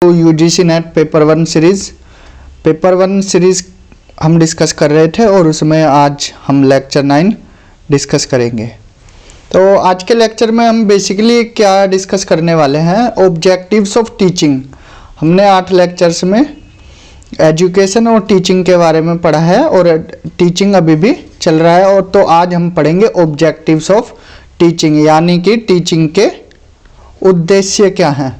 UGC net paper one series हम discuss कर रहे थे और उसमें आज हम लेक्चर 9 डिस्कस करेंगे। तो आज के लेक्चर में हम बेसिकली क्या डिस्कस करने वाले हैं, ऑब्जेक्टिव्स ऑफ टीचिंग। हमने 8 लेक्चर्स में एजुकेशन और टीचिंग के बारे में पढ़ा है और टीचिंग अभी भी चल रहा है। और तो आज हम पढ़ेंगे ऑब्जेक्टिव्स ऑफ टीचिंग, यानी कि टीचिंग के उद्देश्य क्या हैं,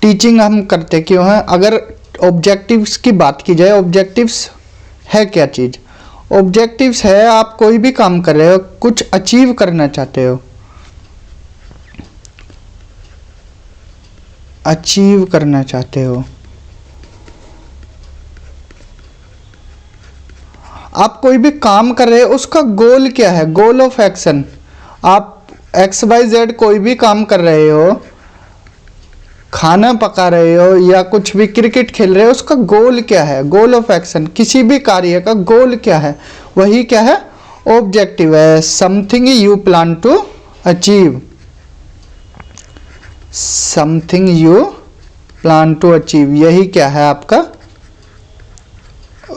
टीचिंग हम करते क्यों हैं। अगर ऑब्जेक्टिव्स की बात की जाए, ऑब्जेक्टिव्स है क्या चीज़? ऑब्जेक्टिव्स है आप कोई भी काम कर रहे हो, कुछ अचीव करना चाहते हो, अचीव करना चाहते हो। आप कोई भी काम कर रहे हो, उसका गोल क्या है, गोल ऑफ एक्शन। आप XYZ कोई भी काम कर रहे हो, खाना पका रहे हो या कुछ भी क्रिकेट खेल रहे हो, उसका गोल क्या है, गोल ऑफ एक्शन। किसी भी कार्य का गोल क्या है, वही क्या है, ऑब्जेक्टिव है। Something you plan to achieve, something you plan to achieve, यही क्या है, आपका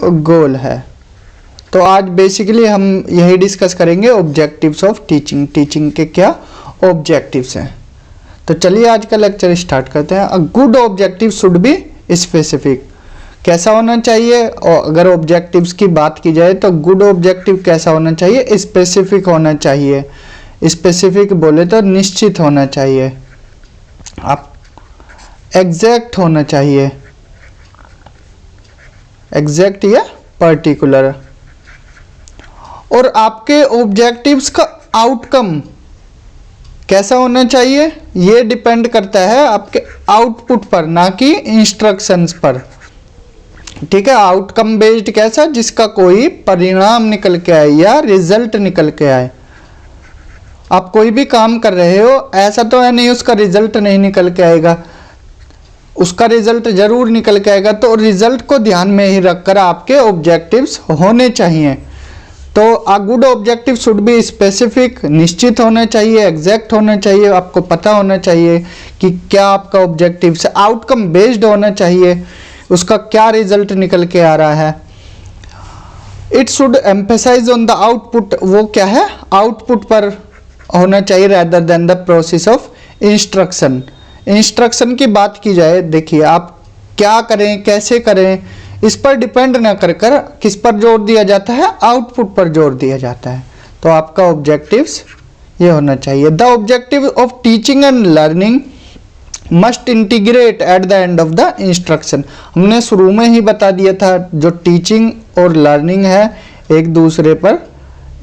गोल है। तो आज बेसिकली हम यही डिस्कस करेंगे, ऑब्जेक्टिव्स ऑफ टीचिंग, टीचिंग के क्या ऑब्जेक्टिव्स हैं। तो चलिए आज का लेक्चर स्टार्ट करते हैं। A good objective should be specific. कैसा होना चाहिए? और अगर ऑब्जेक्टिव्स की बात की जाए तो गुड ऑब्जेक्टिव कैसा होना चाहिए, स्पेसिफिक होना चाहिए। स्पेसिफिक बोले तो निश्चित होना चाहिए, आप एग्जैक्ट होना चाहिए, एग्जैक्ट या पर्टिकुलर। और आपके ऑब्जेक्टिव्स का आउटकम कैसा होना चाहिए, ये डिपेंड करता है आपके आउटपुट पर, ना कि इंस्ट्रक्शंस पर। ठीक है, आउटकम बेस्ड कैसा, जिसका कोई परिणाम निकल के आए या रिजल्ट निकल के आए। आप कोई भी काम कर रहे हो, ऐसा तो है नहीं उसका रिजल्ट नहीं निकल के आएगा, उसका रिजल्ट जरूर निकल के आएगा। तो रिजल्ट को ध्यान में ही रखकर आपके ऑब्जेक्टिव्स होने चाहिए। तो a good objective should be specific, निश्चित होना चाहिए, एग्जैक्ट होना चाहिए, आपको पता होना चाहिए कि क्या आपका ऑब्जेक्टिव से। आउटकम बेस्ड होना चाहिए, उसका क्या रिजल्ट निकल के आ रहा है। It should emphasise on the output, वो क्या है, आउटपुट पर होना चाहिए, rather than the process of instruction. Instruction की बात की जाए, देखिए आप क्या करें, कैसे करें, इस पर डिपेंड ना कर किस पर जोर दिया जाता है, आउटपुट पर जोर दिया जाता है। तो आपका ऑब्जेक्टिव्स ये होना चाहिए। The objective of teaching and learning must integrate at the end of the instruction. हमने शुरू में ही बता दिया था, जो टीचिंग और लर्निंग है एक दूसरे पर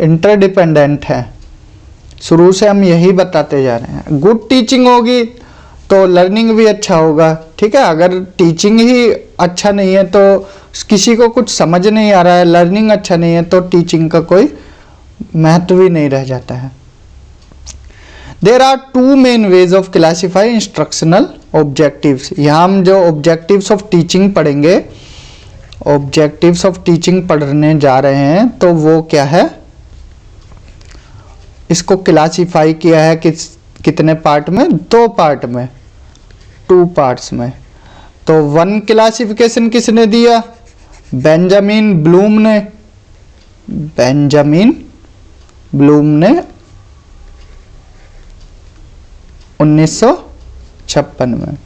इंटरडिपेंडेंट है। शुरू से हम यही बताते जा रहे हैं। गुड टीचिंग होगी तो लर्निंग भी अच्छा होगा। ठीक है, अगर टीचिंग ही अच्छा नहीं है तो किसी को कुछ समझ नहीं आ रहा है, लर्निंग अच्छा नहीं है तो टीचिंग का कोई महत्व ही नहीं रह जाता है। There are 2 main ways of classify instructional objectives. यहाँ हम जो ऑब्जेक्टिव्स ऑफ टीचिंग पढ़ेंगे, ऑब्जेक्टिव्स ऑफ टीचिंग पढ़ने जा रहे हैं, तो वो क्या है, इसको क्लासीफाई किया है कितने पार्ट में, 2 पार्ट में, 2 पार्ट्स में। तो 1 क्लासिफिकेशन किसने दिया, बेंजामिन ब्लूम ने, बेंजामिन ब्लूम ने 1956 में।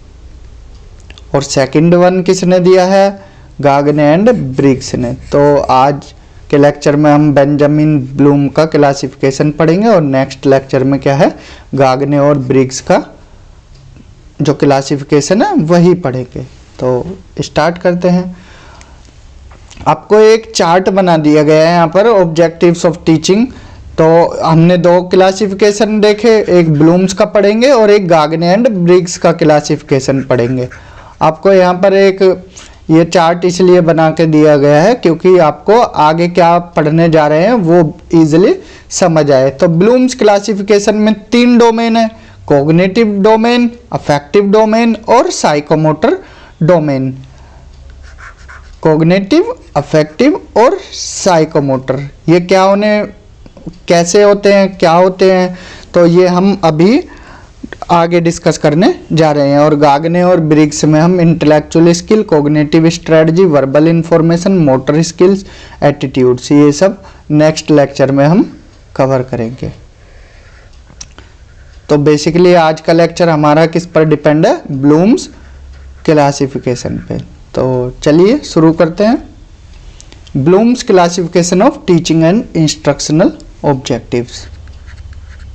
और सेकंड 1 किसने दिया है, गागने एंड ब्रिग्स ने। तो आज के लेक्चर में हम बेंजामिन ब्लूम का क्लासिफिकेशन पढ़ेंगे और नेक्स्ट लेक्चर में क्या है, गागने और ब्रिग्स का जो क्लासिफिकेशन है वही पढ़ेंगे। तो स्टार्ट करते हैं। आपको एक चार्ट बना दिया गया है यहाँ पर, ऑब्जेक्टिव्स ऑफ टीचिंग। तो हमने 2 क्लासिफिकेशन देखे, एक ब्लूम्स का पढ़ेंगे और एक गागने एंड ब्रिग्स का क्लासिफिकेशन पढ़ेंगे। आपको यहाँ पर एक ये चार्ट इसलिए बना के दिया गया है क्योंकि आपको आगे क्या पढ़ने जा रहे हैं वो इजीली समझ आए। तो ब्लूम्स क्लासिफिकेशन में 3 डोमेन है, कॉग्निटिव डोमेन, अफेक्टिव डोमेन और साइकोमोटर डोमेन। कॉग्निटिव, अफेक्टिव और साइकोमोटर, ये क्या होने, कैसे होते हैं, क्या होते हैं, तो ये हम अभी आगे डिस्कस करने जा रहे हैं। और गागने और ब्रिग्स में हम intellectual skill, cognitive strategy, verbal information, motor skills, attitudes, ये सब नेक्स्ट लेक्चर में हम कवर करेंगे। तो बेसिकली आज का लेक्चर हमारा किस पर डिपेंड है? ब्लूम्स क्लासिफिकेशन पे। तो चलिए शुरू करते हैं। Bloom's classification of teaching and instructional objectives.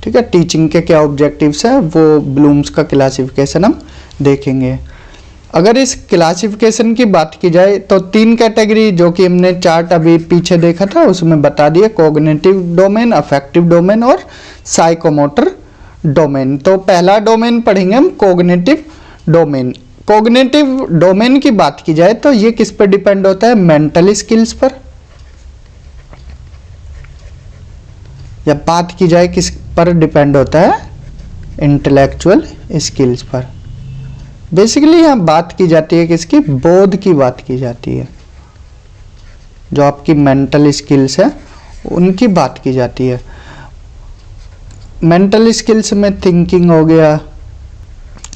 ठीक है, टीचिंग के क्या ऑब्जेक्टिव्स हैं वो ब्लूम्स का क्लासिफिकेशन हम देखेंगे। अगर इस क्लासिफिकेशन की बात की जाए तो 3 कैटेगरी जो कि हमने चार्ट अभी पीछे देखा था उसमें बता दिए, कॉग्निटिव डोमेन, अफेक्टिव डोमेन और साइकोमोटर डोमेन। तो पहला डोमेन पढ़ेंगे हम कॉग्निटिव डोमेन। कॉग्निटिव डोमेन की बात की जाए तो ये किस पर डिपेंड होता है? मेंटल स्किल्स पर। या बात की जाए किस पर डिपेंड होता है? इंटेलेक्चुअल स्किल्स पर। बेसिकली यहाँ बात की जाती है किसकी? बोध की बात की जाती है। जो आपकी मेंटल स्किल्स है उनकी बात की जाती है। मेंटल स्किल्स में थिंकिंग हो गया,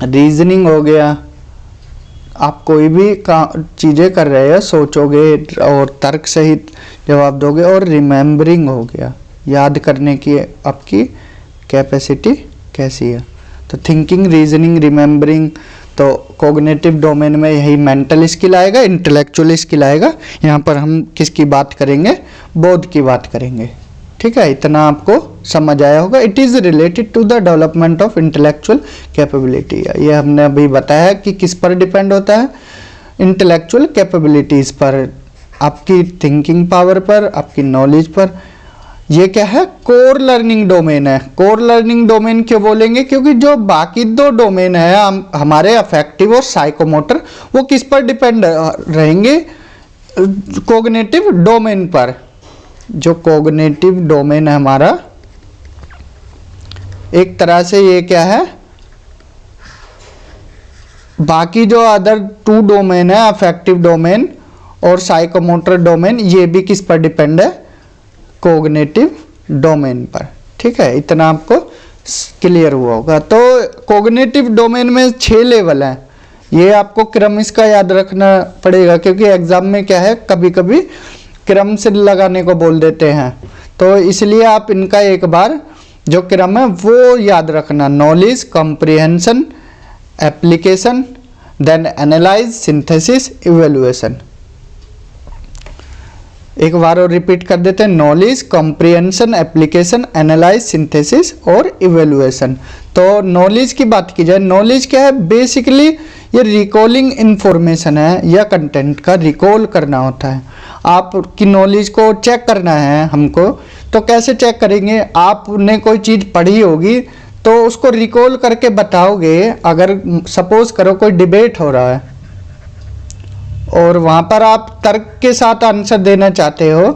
रीजनिंग हो गया, आप कोई भी चीज़ें कर रहे हैं सोचोगे और तर्क सहित जवाब दोगे, और रिमेम्बरिंग हो गया, याद करने की आपकी कैपेसिटी कैसी है। तो थिंकिंग, रीजनिंग, रिमेम्बरिंग, तो कॉग्निटिव डोमेन में यही मेंटल स्किल आएगा, इंटेलेक्चुअल स्किल आएगा। यहाँ पर हम किसकी बात करेंगे? बोध की बात करेंगे। ठीक है, इतना आपको समझ आया होगा। It is related to the development of intellectual capability. ये हमने अभी बताया कि किस पर डिपेंड होता है? इंटेलेक्चुअल कैपेबिलिटीज़ पर, आपकी थिंकिंग पावर पर, आपकी नॉलेज पर। ये क्या है? कोर लर्निंग डोमेन है। कोर लर्निंग डोमेन क्यों बोलेंगे? क्योंकि जो बाकी 2 डोमेन है हमारे अफेक्टिव और साइकोमोटर, वो किस पर डिपेंड रहेंगे? कॉग्निटिव डोमेन पर। जो कॉग्निटिव डोमेन है हमारा, एक तरह से ये क्या है? बाकी जो अदर 2 डोमेन है, अफेक्टिव डोमेन और साइकोमोटर डोमेन, ये भी किस पर डिपेंड है? कॉग्निटिव डोमेन पर। ठीक है, इतना आपको क्लियर हुआ होगा। तो कॉग्निटिव डोमेन में 6 लेवल हैं। ये आपको क्रम इसका याद रखना पड़ेगा, क्योंकि एग्जाम में क्या है, कभी कभी क्रम से लगाने को बोल देते हैं। तो इसलिए आप इनका एक बार जो क्रम है वो याद रखना। Knowledge, comprehension, application, then analyse, synthesis, evaluation. एक बार और रिपीट कर देते हैं। Knowledge, comprehension, application, analyse, synthesis और इवेल्युएशन। तो नॉलेज की बात की जाए, नॉलेज क्या है? बेसिकली ये रिकॉलिंग इंफॉर्मेशन है, या कंटेंट का रिकॉल करना होता है। आपकी नॉलेज को चेक करना है हमको, तो कैसे चेक करेंगे? आपने कोई चीज़ पढ़ी होगी तो उसको रिकॉल करके बताओगे। अगर सपोज करो कोई डिबेट हो रहा है और वहाँ पर आप तर्क के साथ आंसर देना चाहते हो,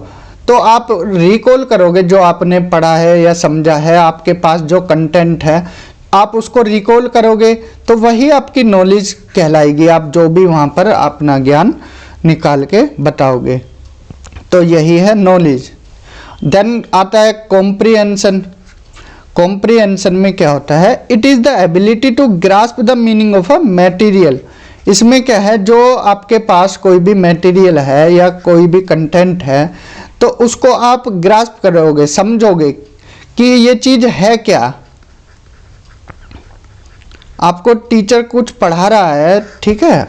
तो आप रिकॉल करोगे जो आपने पढ़ा है या समझा है, आपके पास जो कंटेंट है आप उसको रिकॉल करोगे, तो वही आपकी नॉलेज कहलाएगी। आप जो भी वहाँ पर अपना ज्ञान निकाल के बताओगे, तो यही है नॉलेज। देन आता है कॉम्प्रिहेंशन। कॉम्प्रिहेंशन में क्या होता है? It is the ability to grasp the meaning of a material. इसमें क्या है? जो आपके पास कोई भी मटेरियल है या कोई भी कंटेंट है, तो उसको आप ग्रास्प करोगे, समझोगे कि ये चीज़ है क्या। आपको टीचर कुछ पढ़ा रहा है, ठीक है,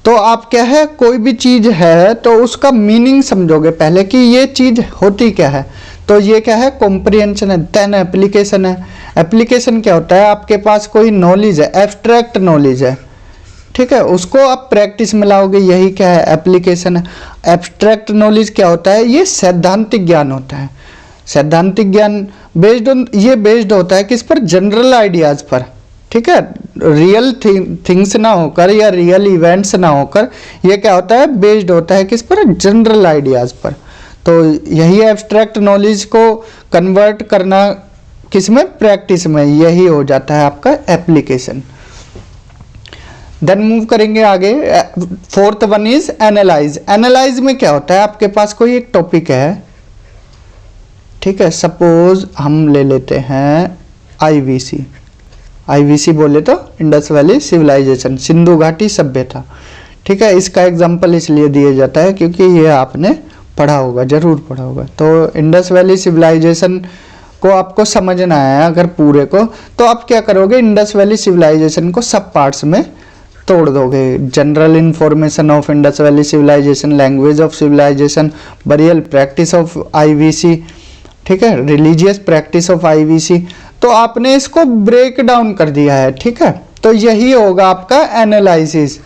तो आप क्या है, कोई भी चीज़ है तो उसका मीनिंग समझोगे पहले कि ये चीज़ होती क्या है। तो ये क्या है? कॉम्प्रिहेंशन है। देन एप्लीकेशन है। एप्लीकेशन क्या होता है? आपके पास कोई नॉलेज है, एब्स्ट्रैक्ट नॉलेज है, ठीक है, उसको आप प्रैक्टिस में लाओगे, यही क्या है? एप्लीकेशन है। एब्स्ट्रैक्ट नॉलेज क्या होता है? ये सैद्धांतिक ज्ञान होता है। सैद्धांतिक ज्ञान बेस्ड होता है किस पर? जनरल आइडियाज़ पर। ठीक है, रियल थिंग्स ना होकर या रियल इवेंट्स ना होकर, ये क्या होता है? बेस्ड होता है किस पर? जनरल आइडियाज़ पर। तो यही एब्स्ट्रैक्ट नॉलेज को कन्वर्ट करना किस में? प्रैक्टिस में। यही हो जाता है आपका एप्लीकेशन। देन मूव करेंगे आगे। 4th one is analyse. Analyse में क्या होता है? आपके पास कोई एक टॉपिक है, ठीक है, सपोज हम ले लेते हैं आईवीसी, आईवीसी बोले तो इंडस वैली सिविलाइजेशन, सिंधु घाटी सभ्यता। ठीक है, इसका एग्जाम्पल इसलिए दिया जाता है क्योंकि ये आपने पढ़ा होगा, जरूर पढ़ा होगा। तो इंडस वैली सिविलाइजेशन को आपको समझना है अगर पूरे को, तो आप क्या करोगे, इंडस वैली सिविलाइजेशन को सब पार्ट्स में तोड़ दोगे। General information of Indus valley civilisation, language of civilisation, burial practice of IVC, ठीक है, रिलीजियस प्रैक्टिस ऑफ आईवीसी। तो आपने इसको ब्रेक डाउन कर दिया है। ठीक है, तो यही होगा आपका analysis.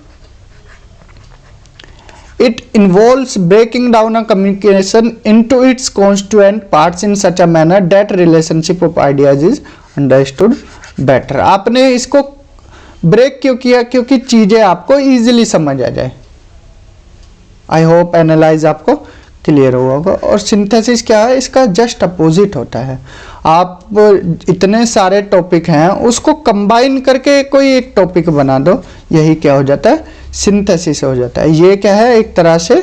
It involves breaking down a communication into its constituent parts in such a manner that relationship of ideas is understood better। आपने इसको ब्रेक क्यों किया, क्योंकि चीजें आपको इजीली समझ आ जाए। आई होप एनालाइज आपको क्लियर हुआ होगा। और सिंथेसिस क्या है, इसका जस्ट अपोजिट होता है। आप इतने सारे टॉपिक हैं उसको कंबाइन करके कोई एक टॉपिक बना दो, यही क्या हो जाता है, सिंथेसिस हो जाता है। ये क्या है, एक तरह से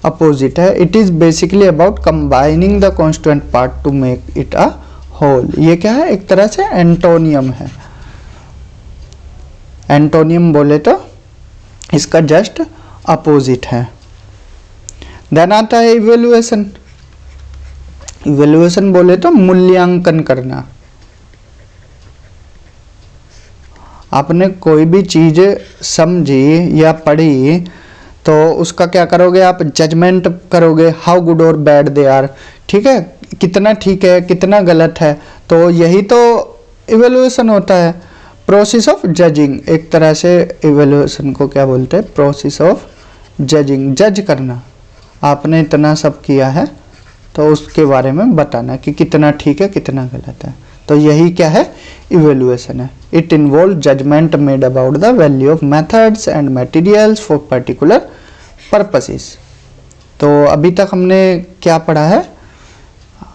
अपोजिट है। It is basically about combining the constituent part to make it a whole. ये क्या है, एक तरह से एंटोनियम है। एंटोनियम बोले तो इसका जस्ट अपोजिट है। देन आता है इवेल्युएशन। इवेल्युएशन बोले तो मूल्यांकन करना। आपने कोई भी चीज समझी या पढ़ी तो उसका क्या करोगे, आप जजमेंट करोगे, हाउ गुड और बैड दे आर। ठीक है, कितना ठीक है कितना गलत है, तो यही तो इवेल्युएशन होता है। प्रोसेस ऑफ जजिंग, एक तरह से इवेल्युएशन को क्या बोलते हैं, प्रोसेस ऑफ जजिंग, जज करना। आपने इतना सब किया है तो उसके बारे में बताना कि कितना ठीक है कितना गलत है, तो यही क्या है, इवेल्युएशन है। It involve judgement made about the value of methods and materials for particular purposes. तो अभी तक हमने क्या पढ़ा है,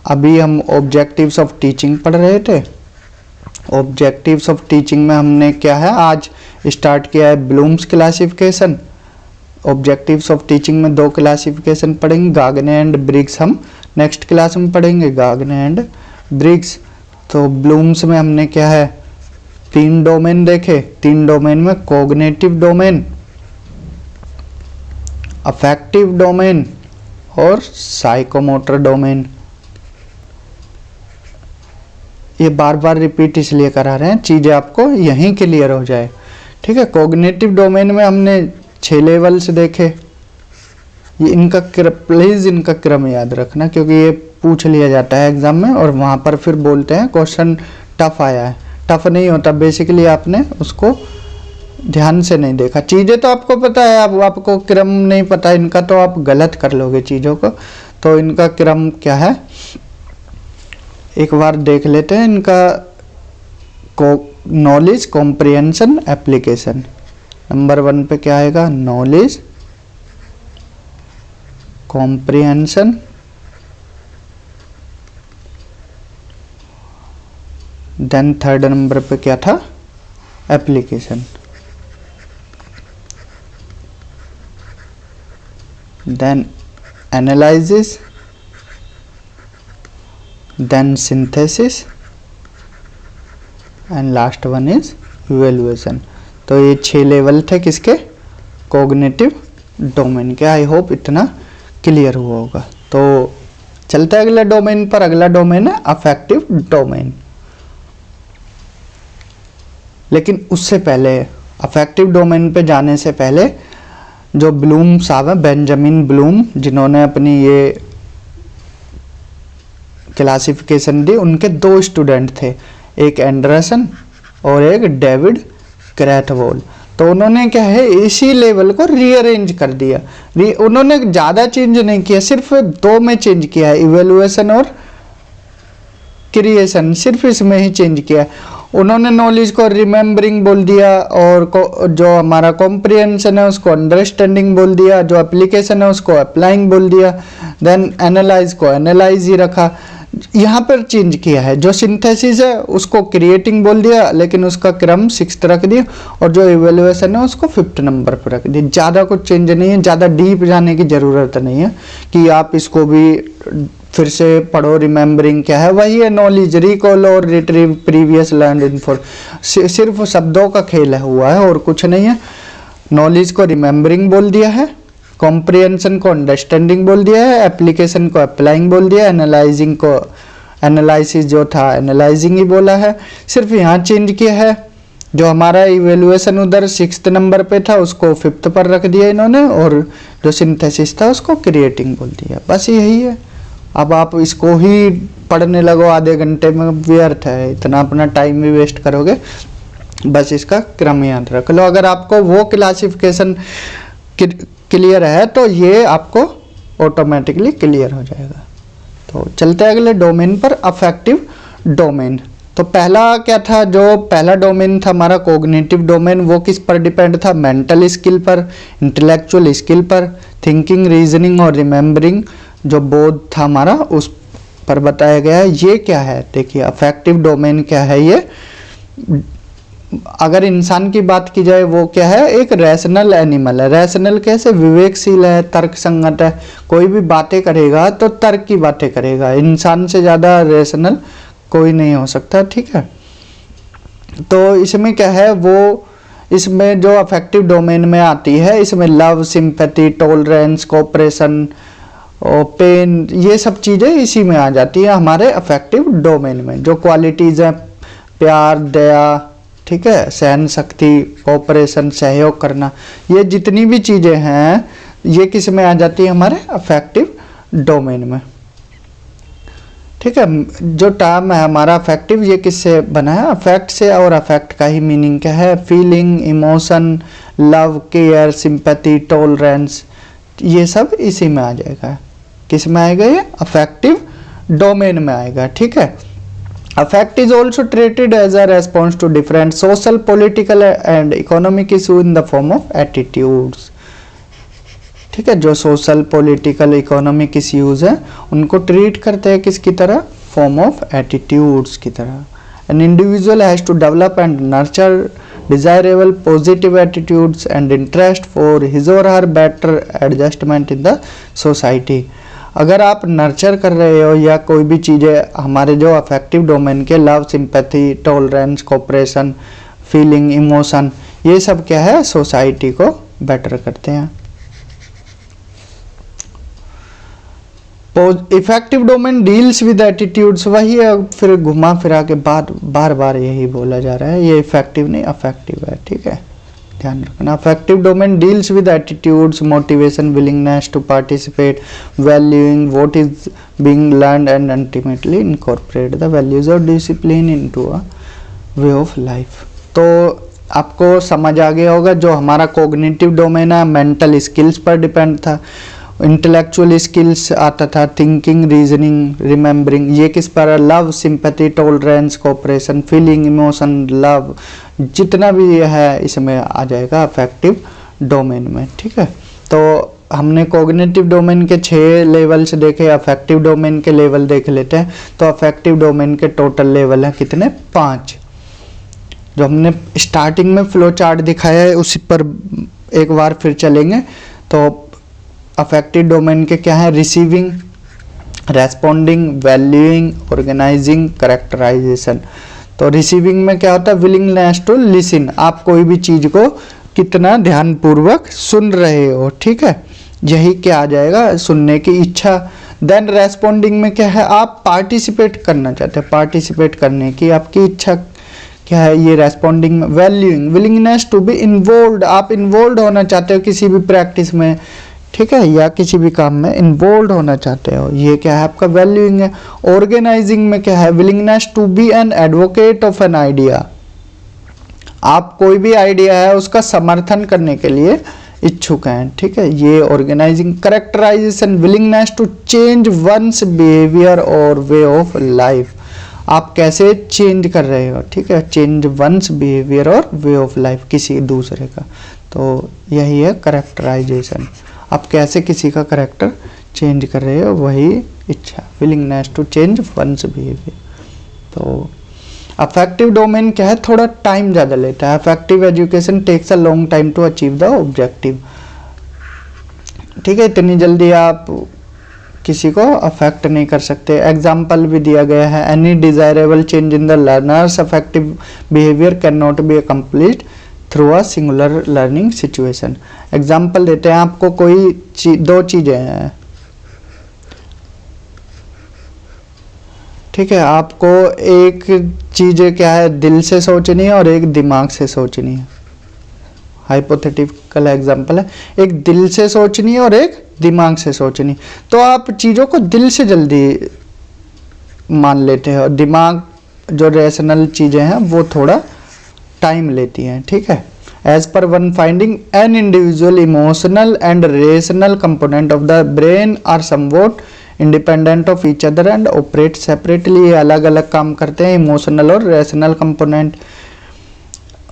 अभी हम ऑब्जेक्टिव्स ऑफ टीचिंग पढ़ रहे थे। ऑब्जेक्टिव्स ऑफ टीचिंग में हमने क्या है, आज स्टार्ट किया है Bloom's classification. Objectives of teaching में 2 क्लासिफिकेशन पढ़ेंगे, गागने एंड ब्रिग्स हम नेक्स्ट क्लास में पढ़ेंगे, गागने एंड ब्रिग्स। तो ब्लूम्स में हमने क्या है, 3 डोमेन देखे। 3 डोमेन में कॉग्निटिव डोमेन, अफेक्टिव डोमेन और साइकोमोटर डोमेन। ये बार बार रिपीट इसलिए करा रहे हैं, चीजें आपको यहीं क्लियर हो जाए। ठीक है, कॉग्निटिव डोमेन में हमने 6 लेवल्स देखे। ये इनका प्लीज इनका क्रम याद रखना, क्योंकि ये पूछ लिया जाता है एग्जाम में और वहां पर फिर बोलते हैं क्वेश्चन टफ आया है। टफ नहीं होता, बेसिकली आपने उसको ध्यान से नहीं देखा। चीजें तो आपको पता है, अब आपको क्रम नहीं पता इनका तो आप गलत कर लोगे चीजों को। तो इनका क्रम क्या है, एक बार देख लेते हैं इनका। Knowledge, comprehension, application. नंबर 1 पे क्या आएगा, knowledge, comprehension, then 3rd number पे क्या था, application, then analysis, then synthesis and last one is evaluation. तो ये 6 लेवल थे किसके, कॉग्निटिव डोमेन के। आई होप इतना क्लियर हुआ होगा। तो चलते हैं अगले डोमेन पर। अगला डोमेन है अफेक्टिव डोमेन। लेकिन उससे पहले, अफेक्टिव डोमेन पे जाने से पहले, जो ब्लूम साहब है, बेंजामिन ब्लूम, जिन्होंने अपनी ये क्लासिफिकेशन दी, उनके 2 स्टूडेंट थे, एक एंडरसन और एक डेविड क्रैथवोल। तो उन्होंने क्या है, इसी लेवल को रीअरेंज कर दिया। उन्होंने ज़्यादा चेंज नहीं किया, सिर्फ 2 में चेंज किया है, इवेल्युएशन और क्रिएशन, सिर्फ इसमें ही चेंज किया है। उन्होंने नॉलेज को रिमेम्बरिंग बोल दिया और जो हमारा कॉम्प्रिहेंशन है उसको अंडरस्टैंडिंग बोल दिया, जो एप्लीकेशन है उसको अप्लाइंग बोल दिया। देन एनालाइज को एनालाइज ही रखा। यहाँ पर चेंज किया है। जो सिंथेसिस है उसको क्रिएटिंग बोल दिया, लेकिन उसका क्रम 6th रख दिया, और जो इवेल्युएशन है उसको 5th नंबर पर रख दिया। ज़्यादा कुछ चेंज नहीं है, ज़्यादा डीप जाने की ज़रूरत नहीं है कि आप इसको भी फिर से पढ़ो। रिमेम्बरिंग क्या है, वही है नॉलेज, रिकॉल और रिट्रीव प्रीवियस लर्नड इन्फॉर्मेशन, सिर्फ शब्दों का खेल हुआ है और कुछ नहीं है। नॉलेज को रिमेम्बरिंग बोल दिया है, कॉम्प्रिहेंशन को अंडरस्टैंडिंग बोल दिया है, एप्लीकेशन को अप्लाइंग बोल दिया, एनालाइजिंग को एनालिसिस जो था एनालाइजिंग ही बोला है। सिर्फ यहाँ चेंज किया है, जो हमारा इवेल्युएशन उधर 6th नंबर पे था उसको 5th पर रख दिया इन्होंने, और जो सिंथेसिस था उसको क्रिएटिंग बोल दिया। बस यही है। अब आप इसको ही पढ़ने लगो आधे घंटे में, व्यर्थ है, इतना अपना टाइम भी वेस्ट करोगे। बस इसका क्रम याद रख लो। अगर आपको वो क्लासिफिकेशन क्लियर है तो ये आपको ऑटोमेटिकली क्लियर हो जाएगा। तो चलते हैं अगले डोमेन पर, अफेक्टिव डोमेन। तो पहला क्या था, जो पहला डोमेन था हमारा कॉग्निटिव डोमेन, वो किस पर डिपेंड था, मेंटल स्किल पर, इंटेलेक्चुअल स्किल पर, थिंकिंग, रीजनिंग और रिमेम्बरिंग जो बोध था हमारा उस पर बताया गया है। ये क्या है, देखिए अफेक्टिव डोमेन क्या है। ये अगर इंसान की बात की जाए वो क्या है, एक रैशनल एनिमल है। रैशनल कैसे, विवेकशील है, तर्क संगत है, कोई भी बातें करेगा तो तर्क की बातें करेगा। इंसान से ज़्यादा रैशनल कोई नहीं हो सकता, ठीक है। तो इसमें क्या है, वो इसमें जो अफेक्टिव डोमेन में आती है, इसमें लव, सिंपैथी, टॉलरेंस, कोऑपरेशन और पेन, ये सब चीज़ें इसी में आ जाती है हमारे अफेक्टिव डोमेन में। जो क्वालिटीज़ हैं, प्यार, दया, ठीक है, सहन शक्ति, कोऑपरेशन, सहयोग करना, ये जितनी भी चीज़ें हैं ये किस में आ जाती है, हमारे अफेक्टिव डोमेन में, ठीक है। जो टर्म है हमारा अफेक्टिव, ये किससे बना है, अफेक्ट से। और अफेक्ट का ही मीनिंग क्या है, feeling, emotion, love, care, sympathy, tolerance, ये सब इसी में आ जाएगा। किस में आएगा, ये अफेक्टिव डोमेन में आएगा, ठीक है। Affect is also treated as a response to different social, political and economic issues in the form of attitudes, ठीक है। जो सोशल, पॉलिटिकल, इकोनॉमिक इश्यूज हैं उनको ट्रीट करते हैं किसकी तरह, फॉर्म ऑफ एटीट्यूड्स की तरह। An individual has to develop and nurture desirable positive attitudes and interest for his और her better adjustment in the society. अगर आप नर्चर कर रहे हो या कोई भी चीज़ें हमारे जो अफेक्टिव डोमेन के, love, sympathy, tolerance, cooperation, feeling, emotion, ये सब क्या है, सोसाइटी को बेटर करते हैं। Affective domain deals with attitudes, वही है, फिर घुमा फिरा के बार बार यही बोला जा रहा है, ये इफेक्टिव नहीं अफेक्टिव है, ठीक है, ध्यान रखना। Affective domain deals with attitudes, motivation, willingness to participate, valuing what is being learned and ultimately incorporate the values of discipline into a way of life. तो आपको समझ आ गया होगा, जो हमारा कॉग्निटिव डोमेन है मेंटल स्किल्स पर डिपेंड था, इंटेलेक्चुअल स्किल्स आता था, थिंकिंग, रीजनिंग, रिमेम्बरिंग, ये किस पर, love, sympathy, tolerance, cooperation, feeling, emotion, love, जितना भी ये है इसमें आ जाएगा अफेक्टिव डोमेन में, ठीक है। तो हमने कॉग्निटिव डोमेन के 6 लेवल्स देखे, अफेक्टिव डोमेन के लेवल देख लेते हैं। तो अफेक्टिव डोमेन के टोटल लेवल है कितने, 5। जो हमने स्टार्टिंग में फ्लो चार्ट दिखाया है उसी पर एक बार फिर चलेंगे। तो अफेक्टिव डोमेन के क्या है, receiving, responding, valuing, organising, characterisation. तो रिसीविंग में क्या होता है, विलिंगनेस टू लिसन, आप कोई भी चीज़ को कितना ध्यानपूर्वक सुन रहे हो, ठीक है, यही क्या आ जाएगा, सुनने की इच्छा। देन रेस्पॉन्डिंग में क्या है, आप पार्टिसिपेट करना चाहते हैं, पार्टिसिपेट करने की आपकी इच्छा क्या है, ये रेस्पॉन्डिंग में। Valuing, willingness to be involved, आप इन्वॉल्व होना चाहते हो किसी भी प्रैक्टिस में, ठीक है, या किसी भी काम में इन्वॉल्व होना चाहते हो, ये क्या है आपका वैल्यूइंग है। ऑर्गेनाइजिंग में क्या है, willingness to be an advocate of an idea, आप कोई भी आइडिया है उसका समर्थन करने के लिए इच्छुक हैं, ठीक है, ये organising. Characterisation, willingness to change one's behaviour और वे ऑफ लाइफ, आप कैसे चेंज कर रहे हो, ठीक है, चेंज वंस बिहेवियर और वे ऑफ लाइफ किसी दूसरे का, तो यही है कैरेक्टराइजेशन, आप कैसे किसी का कैरेक्टर चेंज कर रहे हो वही इच्छा, willingness to change one's behaviour. तो अफेक्टिव डोमेन क्या है, थोड़ा टाइम ज़्यादा लेता है। Affective education takes a long time to achieve the objective. ठीक है, इतनी जल्दी आप किसी को अफेक्ट नहीं कर सकते। एग्जाम्पल भी दिया गया है, any desirable change in the learners affective behaviour can not be accomplished through a singular learning situation. Example देते हैं आपको, कोई दो चीज़ें हैं, ठीक है, आपको एक चीज़ क्या है, दिल से सोचनी है और एक दिमाग से सोचनी है। हाइपोथेटिकल एग्जांपल है, एक दिल से सोचनी है और एक दिमाग से सोचनी। तो आप चीज़ों को दिल से जल्दी मान लेते हैं और दिमाग जो रैशनल चीज़ें हैं वो थोड़ा टाइम लेती हैं। ठीक है, as per one finding an individual emotional and rational component of the brain are somewhat independent of each other and operate separately. ये अलग अलग काम करते हैं, इमोशनल और rational component.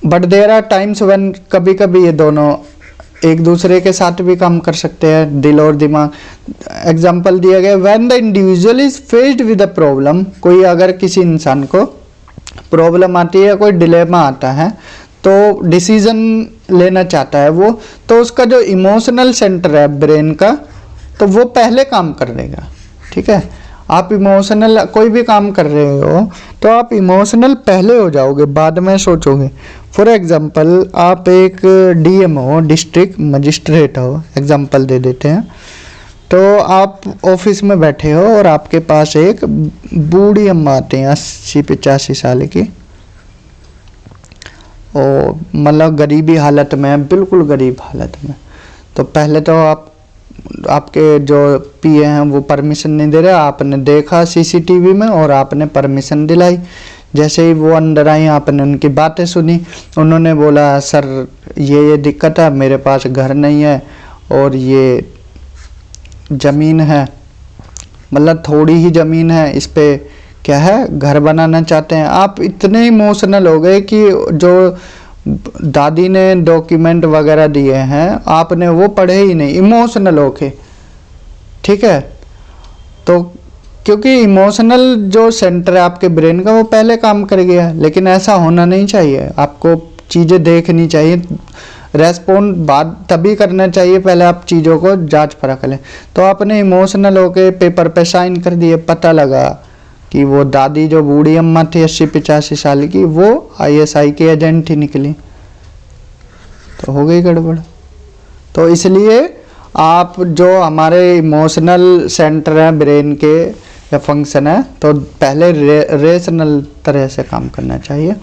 But there are times when कभी कभी ये दोनों एक दूसरे के साथ भी काम कर सकते हैं, दिल और दिमाग। एग्जाम्पल दिया गया, when the individual is faced with a problem, कोई अगर किसी इंसान को प्रॉब्लम आती है, कोई डिलेमा आता है, तो डिसीजन लेना चाहता है वो, तो उसका जो इमोशनल सेंटर है ब्रेन का, तो वो पहले काम कर देगा। ठीक है, आप इमोशनल कोई भी काम कर रहे हो तो आप इमोशनल पहले हो जाओगे, बाद में सोचोगे। फॉर एग्जांपल, आप एक डीएम हो, डिस्ट्रिक्ट मजिस्ट्रेट हो, एग्जांपल दे देते हैं। तो आप ऑफिस में बैठे हो और आपके पास एक बूढ़ी अम्मा आते हैं 80-85 साल की, और मतलब गरीबी हालत में, बिल्कुल गरीब हालत में। तो पहले तो आपके जो पीए हैं वो परमिशन नहीं दे रहे, आपने देखा सीसीटीवी में और आपने परमिशन दिलाई। जैसे ही वो अंदर आई, आपने उनकी बातें सुनी, उन्होंने बोला सर ये दिक्कत है, मेरे पास घर नहीं है और ये ज़मीन है, मतलब थोड़ी ही ज़मीन है, इस पे क्या है घर बनाना चाहते हैं। आप इतने इमोशनल हो गए कि जो दादी ने डॉक्यूमेंट वगैरह दिए हैं आपने वो पढ़े ही नहीं, इमोशनल होके। ठीक है, तो क्योंकि इमोशनल जो सेंटर है आपके ब्रेन का वो पहले काम कर गया। लेकिन ऐसा होना नहीं चाहिए, आपको चीज़ें देखनी चाहिए, रेस्पॉन्ड बाद तभी करना चाहिए, पहले आप चीज़ों को जांच परख लें। तो आपने इमोशनल होके पेपर पे साइन कर दिए, पता लगा कि वो दादी जो बूढ़ी अम्मा थी 80-85 साल की, वो आईएसआई के एजेंट ही निकली, तो हो गई गड़बड़। तो इसलिए आप जो हमारे इमोशनल सेंटर है ब्रेन के या फंक्शन है, तो पहले रेशनल तरह से काम करना चाहिए।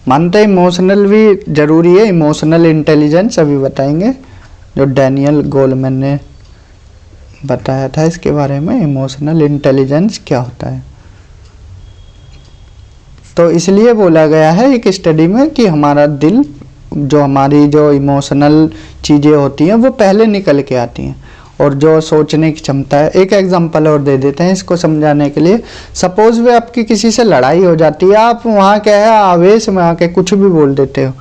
मानते इमोशनल भी ज़रूरी है, इमोशनल इंटेलिजेंस अभी बताएंगे, जो डैनियल गोलमैन ने बताया था इसके बारे में, इमोशनल इंटेलिजेंस क्या होता है। तो इसलिए बोला गया है एक स्टडी में कि हमारा दिल, जो हमारी जो इमोशनल चीज़ें होती हैं वो पहले निकल के आती हैं, और जो सोचने की क्षमता है। एक एग्जांपल और दे देते हैं इसको समझाने के लिए। सपोज वे आपकी किसी से लड़ाई हो जाती है, आप वहाँ क्या है आवेश में आके कुछ भी बोल देते हो,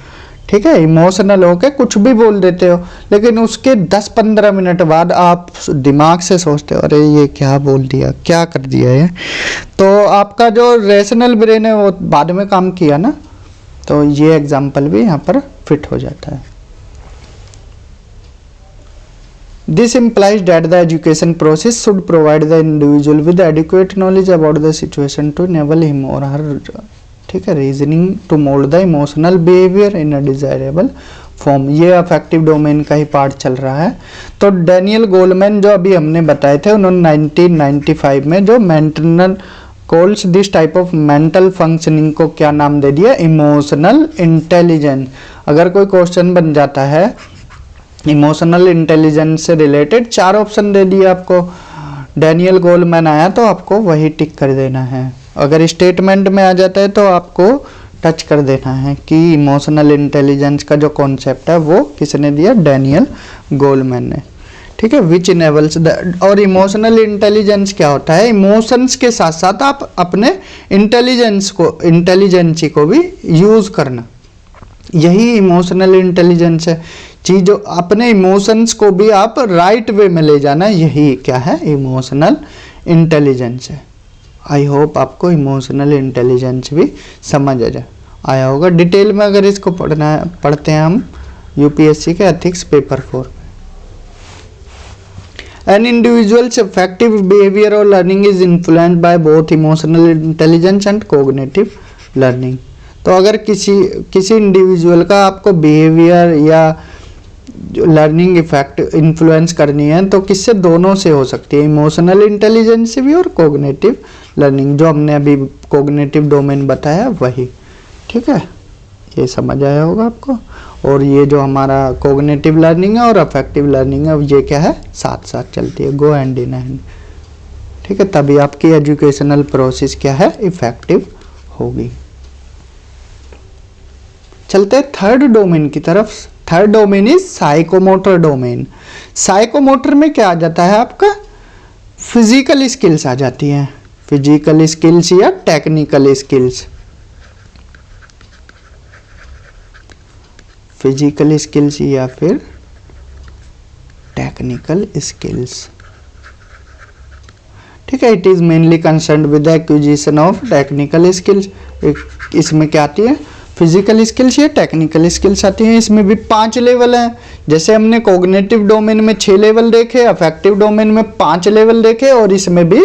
ठीक है, इमोशनल होके कुछ भी बोल देते हो, लेकिन उसके 10-15 मिनट बाद आप दिमाग से सोचते हो अरे ये क्या बोल दिया, क्या कर दिया है। तो आपका जो रेशनल ब्रेन है वो बाद में काम किया ना, तो ये एग्जाम्पल भी यहाँ पर फिट हो जाता है। This implies that the education process should provide the individual with adequate knowledge about the situation to enable him or her, ठीक है, reasoning to mould the emotional behaviour in a desirable form. ये affective domain का ही part चल रहा है। तो Daniel Goleman जो अभी हमने बताए थे, उन्होंने 1995 में जो mental calls this type of mental functioning को क्या नाम दे दिया, इमोशनल इंटेलिजेंस। अगर कोई क्वेश्चन बन जाता है इमोशनल इंटेलिजेंस से रिलेटेड, 4 ऑप्शन दे दिए आपको, डैनियल गोलमैन आया तो आपको वही टिक कर देना है। अगर स्टेटमेंट में आ जाता है तो आपको टच कर देना है कि इमोशनल इंटेलिजेंस का जो कॉन्सेप्ट है वो किसने दिया, डैनियल गोलमैन ने। ठीक है, विच इनेबल्स द, और इमोशनल इंटेलिजेंस क्या होता है, इमोशंस के साथ साथ आप अपने इंटेलिजेंसी को भी यूज करना। यही इमोशनल इंटेलिजेंस है। चीज़ अपने इमोशंस को भी आप राइट वे में ले जाना, यही क्या है, इमोशनल इंटेलिजेंस है। आई होप आपको इमोशनल इंटेलिजेंस भी समझ आया होगा। डिटेल में अगर इसको पढ़ते हैं हम यूपीएससी के ethics paper 4। An individual's effective behavior or learning is influenced by both emotional intelligence and cognitive learning। तो अगर किसी इंडिविजुअल का आपको बिहेवियर या लर्निंग इफेक्ट इन्फ्लुएंस करनी है तो किससे, दोनों से हो सकती है, इमोशनल इंटेलिजेंस से भी और कोग्निटिव लर्निंग, जो हमने अभी कोग्निटिव डोमेन बताया वही। ठीक है, ये समझ आया होगा आपको। और ये जो हमारा कोग्निटिव लर्निंग है और अफेक्टिव लर्निंग है, ये क्या है, साथ साथ चलती है, गो हैंड इन हैंड। ठीक है, तभी आपकी एजुकेशनल प्रोसेस क्या है, इफेक्टिव होगी। चलते हैं थर्ड डोमेन की तरफ। Third domain is psychomotor domain. Psychomotor में क्या आ जाता है आपका, फिजिकल स्किल्स आ जाती हैं, फिजिकल स्किल्स या टेक्निकल स्किल्स। फिजिकल स्किल्स या फिर टेक्निकल स्किल्स। ठीक है, it is mainly concerned with the acquisition of technical skills. इसमें क्या आती है, फिजिकल स्किल्स या टेक्निकल स्किल्स आती हैं। इसमें भी 5 लेवल हैं। जैसे हमने कोग्निटिव डोमेन में 6 लेवल देखे, अफेक्टिव डोमेन में 5 लेवल देखे, और इसमें भी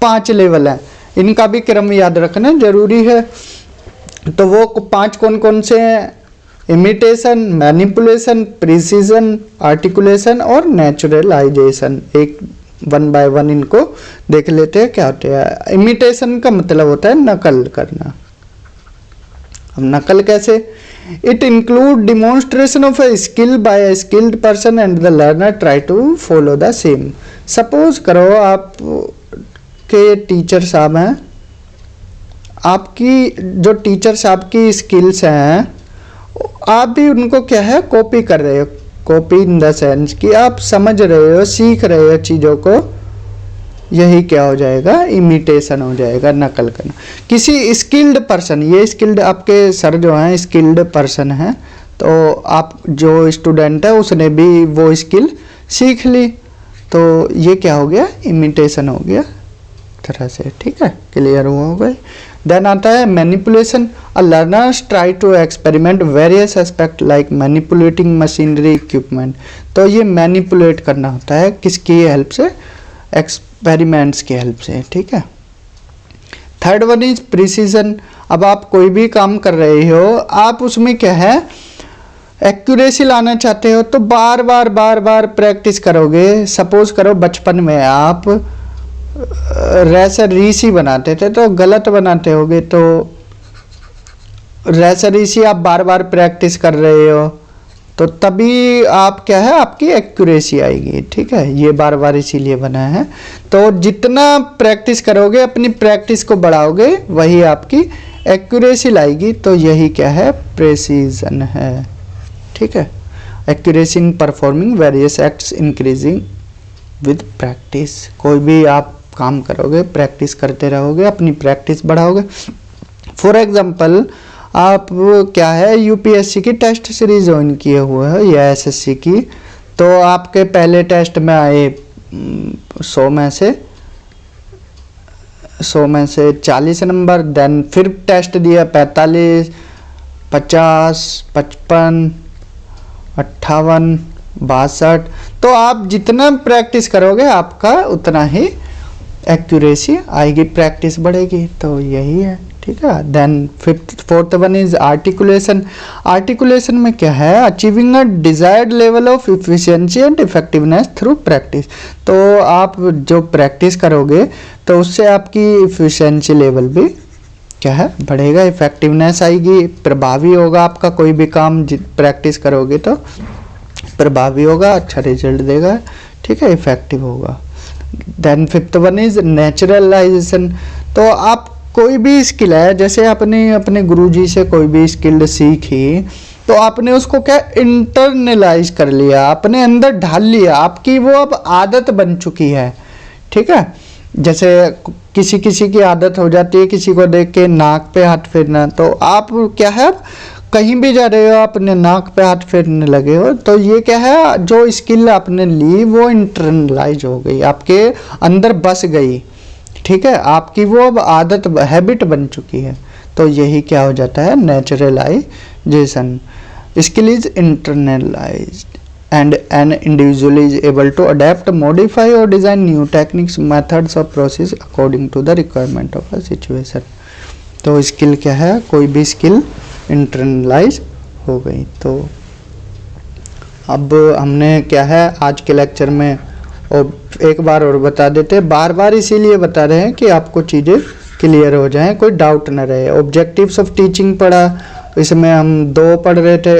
5 लेवल हैं। इनका भी क्रम याद रखना जरूरी है। तो वो 5 कौन कौन से हैं, इमिटेशन, मैनिपुलेशन, प्रिसीजन, आर्टिकुलेशन और नेचुरलाइजेशन। एक 1 बाय 1 इनको देख लेते हैं क्या होते हैं। इमिटेशन का मतलब होता है नकल करना। अब नकल कैसे, it include demonstration of a skill by a skilled person and the learner try to follow the same. Suppose करो आप के टीचर साहब हैं, आपकी जो टीचर साहब की स्किल्स हैं, आप भी उनको क्या है, कॉपी कर रहे हो। कॉपी इन द सेंस कि आप समझ रहे हो, सीख रहे हो चीज़ों को, यही क्या हो जाएगा, इमिटेशन हो जाएगा, नकल करना। किसी स्किल्ड पर्सन, ये स्किल्ड आपके सर जो हैं स्किल्ड पर्सन हैं, तो आप जो स्टूडेंट है उसने भी वो स्किल सीख ली, तो ये क्या हो गया, इमिटेशन हो गया तरह से। ठीक है, क्लियर हुआ होगा। देन आता है manipulation. A learners try to experiment various aspect like manipulating machinery equipment. तो ये मैनिपुलेट करना होता है किसकी हेल्प से, एक्सपेरिमेंट्स की हेल्प से। ठीक है। Third one is precision. अब आप कोई भी काम कर रहे हो, आप उसमें क्या है, एक्यूरेसी लाना चाहते हो, तो बार बार प्रैक्टिस करोगे। सपोज करो बचपन में आप रेसरीसी बनाते थे तो गलत बनाते होगे, तो रेसरीसी आप बार बार प्रैक्टिस कर रहे हो तो तभी आप क्या है, आपकी एक्यूरेसी आएगी। ठीक है, ये बार बार इसीलिए बना है। तो जितना प्रैक्टिस करोगे, अपनी प्रैक्टिस को बढ़ाओगे, वही आपकी एक्यूरेसी लाएगी। तो यही क्या है, प्रेसिजन है। ठीक है, accuracy in performing various acts increasing with practice. कोई भी आप काम करोगे, प्रैक्टिस करते रहोगे, अपनी प्रैक्टिस बढ़ाओगे। फॉर एग्जांपल आप क्या है, यूपीएससी की टेस्ट सीरीज ज्वाइन किए हुए हो या एसएससी की, तो आपके पहले टेस्ट में आए 100 में से 40 नंबर। देन फिर टेस्ट दिया 45, 50, 55, 58, 62। तो आप जितना प्रैक्टिस करोगे आपका उतना ही एक्यूरेसी आएगी, प्रैक्टिस बढ़ेगी। तो यही है। ठीक है। Then fourth one is articulation. Articulation में क्या है, achieving a desired level of efficiency and effectiveness through practice. तो आप जो प्रैक्टिस करोगे तो उससे आपकी इफिशिएंसी लेवल भी क्या है, बढ़ेगा, इफेक्टिवनेस आएगी, प्रभावी होगा आपका कोई भी काम। प्रैक्टिस करोगे तो प्रभावी होगा, अच्छा रिजल्ट देगा। ठीक है, इफेक्टिव होगा। Then fifth one is naturalisation. तो आप कोई भी स्किल है, जैसे आपने अपने गुरुजी से कोई भी स्किल सीखी, तो आपने उसको क्या इंटरनलाइज कर लिया, अपने अंदर ढाल लिया, आपकी वो अब आदत बन चुकी है। ठीक है, जैसे किसी की आदत हो जाती है किसी को देख के नाक पे हाथ फेरना, तो आप क्या है, कहीं भी जा रहे हो, अपने नाक पे हाथ फेरने लगे हो, तो ये क्या है, जो स्किल आपने ली वो इंटरनलाइज हो गई, आपके अंदर बस गई, ठीक है, आपकी वो अब आदत हैबिट बन चुकी है। तो यही क्या हो जाता है, naturalisation. Skill is internalised and an individual is able to adapt, modify or design new techniques, methods or process according to the requirement of a situation। तो स्किल क्या है, कोई भी स्किल इंटरनलाइज हो गई। तो अब हमने क्या है आज के लेक्चर में, और एक बार और बता देते हैं, बार बार इसीलिए बता रहे हैं कि आपको चीज़ें क्लियर हो जाएं, कोई डाउट न रहे। ऑब्जेक्टिव्स ऑफ टीचिंग पढ़ा, इसमें हम 2 पढ़ रहे थे,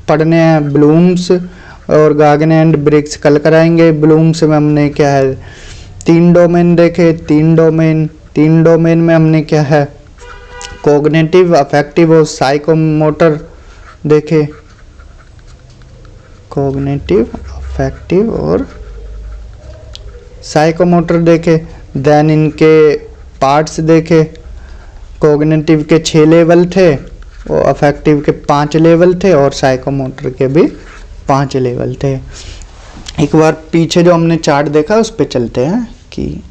पढ़ने हैं ब्लूम्स और गागने एंड ब्रिग्स, कल कराएंगे। ब्लूम्स में हमने क्या है 3 डोमेन देखे, 3 डोमेन में हमने क्या है कॉग्निटिव, अफेक्टिव और साइकोमोटर देखे, कॉग्निटिव, अफेक्टिव और साइकोमोटर देखे। देन इनके पार्ट्स देखे, कॉग्निटिव के 6 लेवल थे और अफेक्टिव के 5 लेवल थे और साइकोमोटर के भी 5 लेवल थे। एक बार पीछे जो हमने चार्ट देखा उस पे चलते हैं कि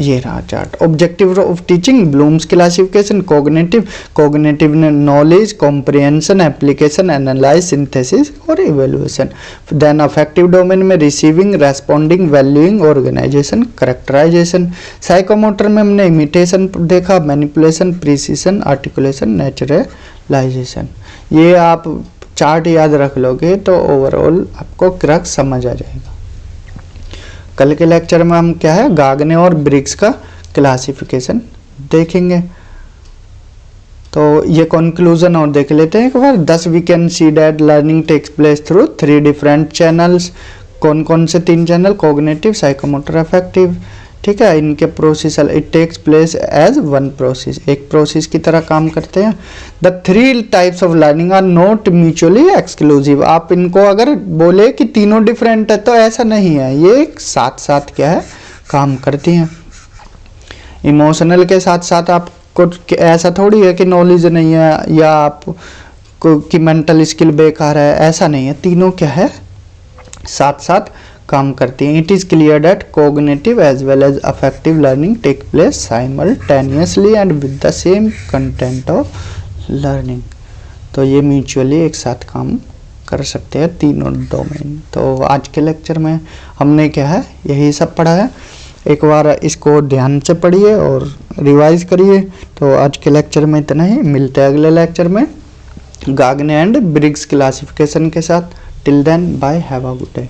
ये रहा chart. Objective of teaching, Bloom's classification, cognitive ने knowledge, comprehension, application, analyse, synthesis और इवेल्युएशन। देन अफेक्टिव डोमेन में receiving, responding, valuing, organisation, characterisation. Psychomotor में हमने इमिटेशन देखा, मैनिपुलेशन, प्रिसिशन, आर्टिकुलेशन, नेचुरलाइजेशन। ये आप चार्ट याद रख लोगे तो ओवरऑल आपको क्रक्स समझ आ जाएगा। कल के लेक्चर में हम क्या है गागने और ब्रिग्स का क्लासिफिकेशन देखेंगे। तो ये कंक्लूजन और देख लेते हैं एक बार। Thus we can see that learning takes place through 3 different channels. कौन कौन से 3 चैनल, कॉग्निटिव, साइकोमोटर, अफेक्टिव, ठीक है। इनके process, it takes place as one process, एक प्रोसेस की तरह काम करते हैं। The 3 types of learning are not mutually exclusive. आप इनको अगर बोले कि तीनों डिफरेंट है तो ऐसा नहीं है, ये साथ साथ क्या है काम करती हैं। इमोशनल के साथ साथ आपको ऐसा थोड़ी है कि नॉलेज नहीं है या आप की मेंटल स्किल बेकार है, ऐसा नहीं है। तीनों क्या है साथ साथ काम करती हैं। It is clear that cognitive as well as affective learning take place simultaneously and with the same content of learning. तो ये म्यूचुअली एक साथ काम कर सकते हैं तीनों डोमेन। तो आज के लेक्चर में हमने क्या है यही सब पढ़ा है। एक बार इसको ध्यान से पढ़िए और रिवाइज करिए। तो आज के लेक्चर में इतना ही, मिलते हैं अगले लेक्चर में गागने एंड ब्रिग्स क्लासिफिकेशन के साथ। Till then bye, have a good day.